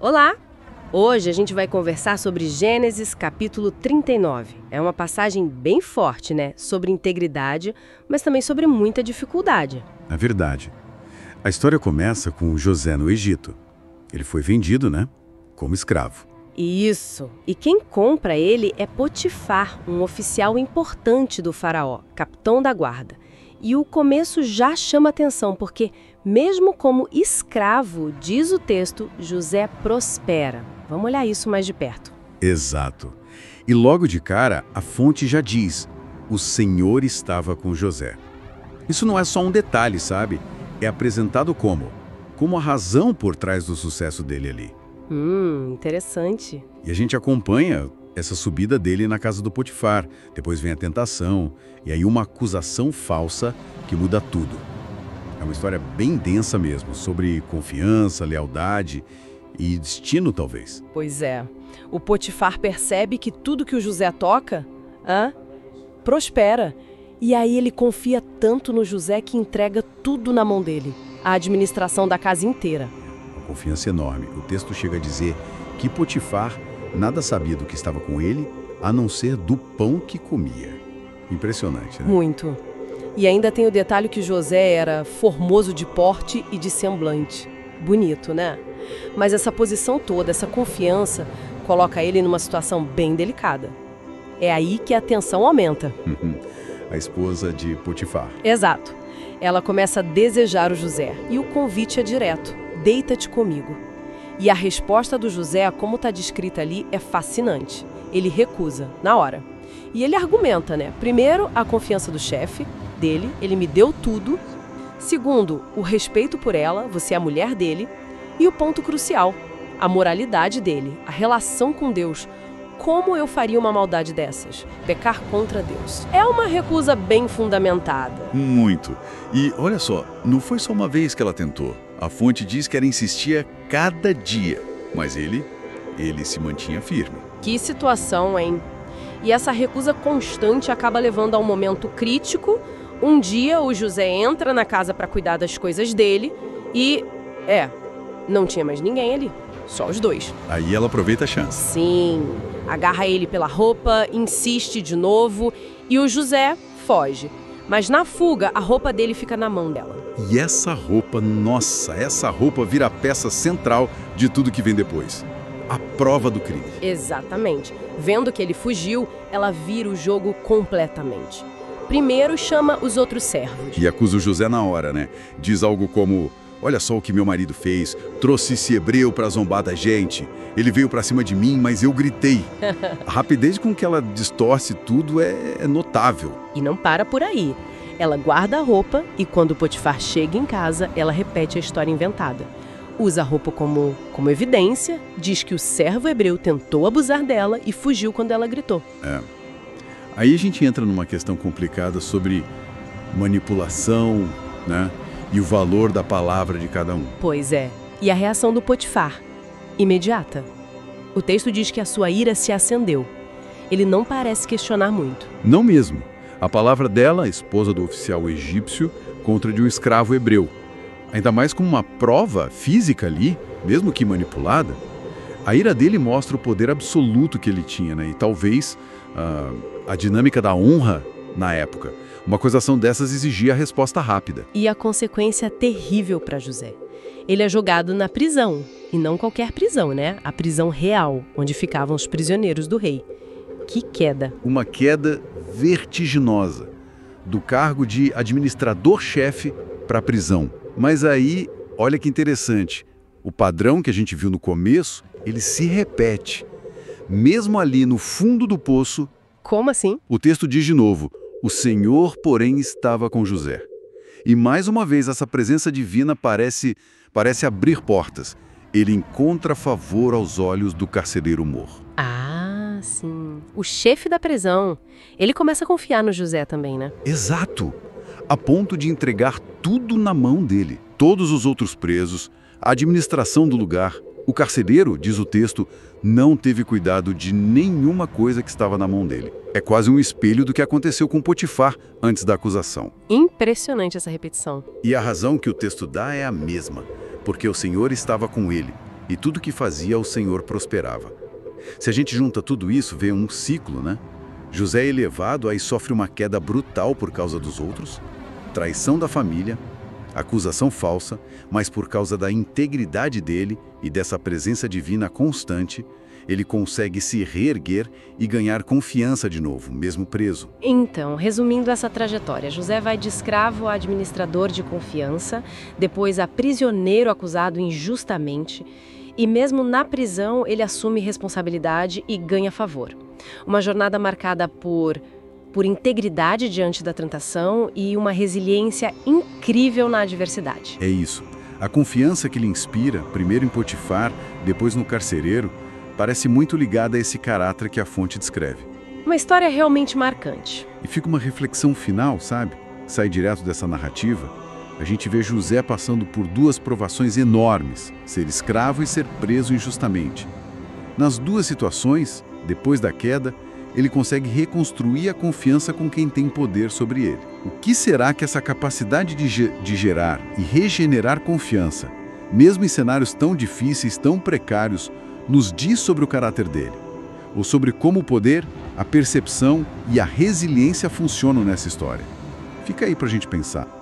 Olá! Hoje a gente vai conversar sobre Gênesis capítulo 39. É uma passagem bem forte, né? Sobre integridade, mas também sobre muita dificuldade. É verdade. A história começa com José no Egito. Ele foi vendido, né? Como escravo. Isso! E quem compra ele é Potifar, um oficial importante do faraó, capitão da guarda. E o começo já chama atenção, porque mesmo como escravo, diz o texto, José prospera. Vamos olhar isso mais de perto. Exato. E logo de cara, a fonte já diz: o Senhor estava com José. Isso não é só um detalhe, sabe? É apresentado como a razão por trás do sucesso dele ali. Interessante. E a gente acompanha essa subida dele na casa do Potifar. Depois vem a tentação, e aí uma acusação falsa que muda tudo. É uma história bem densa mesmo, sobre confiança, lealdade e destino, talvez. Pois é. O Potifar percebe que tudo que o José toca, prospera. E aí ele confia tanto no José que entrega tudo na mão dele. A administração da casa inteira. Uma confiança enorme. O texto chega a dizer que Potifar nada sabia do que estava com ele, a não ser do pão que comia. Impressionante, né? Muito. E ainda tem o detalhe que José era formoso de porte e de semblante. Bonito, né? Mas essa posição toda, essa confiança, coloca ele numa situação bem delicada. É aí que a tensão aumenta. A esposa de Potifar. Exato. Ela começa a desejar o José. E o convite é direto. Deita-te comigo. E a resposta do José, como está descrita ali, é fascinante. Ele recusa, na hora. E ele argumenta, né? Primeiro, a confiança do chefe dele, ele me deu tudo. Segundo, o respeito por ela, você é a mulher dele. E o ponto crucial, a moralidade dele, a relação com Deus. Como eu faria uma maldade dessas? Pecar contra Deus. É uma recusa bem fundamentada. Muito. E olha só, não foi só uma vez que ela tentou. A fonte diz que ela insistia cada dia. Mas ele se mantinha firme. Que situação, hein? E essa recusa constante acaba levando a um momento crítico. Um dia o José entra na casa para cuidar das coisas dele e, não tinha mais ninguém ali. Só os dois. Aí ela aproveita a chance. Sim. Agarra ele pela roupa, insiste de novo e o José foge. Mas na fuga, a roupa dele fica na mão dela. E essa roupa, nossa, essa roupa vira a peça central de tudo que vem depois. A prova do crime. Exatamente. Vendo que ele fugiu, ela vira o jogo completamente. Primeiro chama os outros servos. E acusa o José na hora, né? Diz algo como: olha só o que meu marido fez, trouxe esse hebreu para zombar da gente. Ele veio para cima de mim, mas eu gritei. A rapidez com que ela distorce tudo é notável. E não para por aí. Ela guarda a roupa e quando Potifar chega em casa, ela repete a história inventada. Usa a roupa como evidência, diz que o servo hebreu tentou abusar dela e fugiu quando ela gritou. Aí a gente entra numa questão complicada sobre manipulação, né? E o valor da palavra de cada um. Pois é. E a reação do Potifar? Imediata. O texto diz que a sua ira se acendeu. Ele não parece questionar muito. Não mesmo. A palavra dela, esposa do oficial egípcio, contra de um escravo hebreu. Ainda mais com uma prova física ali, mesmo que manipulada. A ira dele mostra o poder absoluto que ele tinha, né? E talvez a dinâmica da honra na época. Uma acusação dessas exigia a resposta rápida. E a consequência é terrível para José. Ele é jogado na prisão. E não qualquer prisão, né? A prisão real, onde ficavam os prisioneiros do rei. Que queda! Uma queda vertiginosa. Do cargo de administrador-chefe para a prisão. Mas aí, olha que interessante. O padrão que a gente viu no começo, ele se repete. Mesmo ali no fundo do poço... Como assim? O texto diz de novo: o Senhor, porém, estava com José. E mais uma vez essa presença divina parece abrir portas. Ele encontra favor aos olhos do carcereiro Mor. Ah, sim. O chefe da prisão. Ele começa a confiar no José também, né? Exato. A ponto de entregar tudo na mão dele. Todos os outros presos, a administração do lugar. O carcereiro, diz o texto, não teve cuidado de nenhuma coisa que estava na mão dele. É quase um espelho do que aconteceu com Potifar antes da acusação. Impressionante essa repetição. E a razão que o texto dá é a mesma, porque o Senhor estava com ele. e tudo que fazia o Senhor prosperava. Se a gente junta tudo isso, vê um ciclo, né? José é elevado, aí sofre uma queda brutal por causa dos outros, traição da família, acusação falsa, mas por causa da integridade dele e dessa presença divina constante, ele consegue se reerguer e ganhar confiança de novo, mesmo preso. Então, resumindo essa trajetória, José vai de escravo a administrador de confiança, depois a prisioneiro acusado injustamente, e mesmo na prisão ele assume responsabilidade e ganha favor. Uma jornada marcada por integridade diante da tentação e uma resiliência incrível na adversidade. É isso. A confiança que lhe inspira, primeiro em Potifar, depois no carcereiro, parece muito ligada a esse caráter que a fonte descreve. Uma história realmente marcante. E fica uma reflexão final, sabe? Sai direto dessa narrativa. A gente vê José passando por duas provações enormes, ser escravo e ser preso injustamente. Nas duas situações, depois da queda, ele consegue reconstruir a confiança com quem tem poder sobre ele. O que será que essa capacidade de gerar e regenerar confiança, mesmo em cenários tão difíceis, tão precários, nos diz sobre o caráter dele? Ou sobre como o poder, a percepção e a resiliência funcionam nessa história? Fica aí pra gente pensar.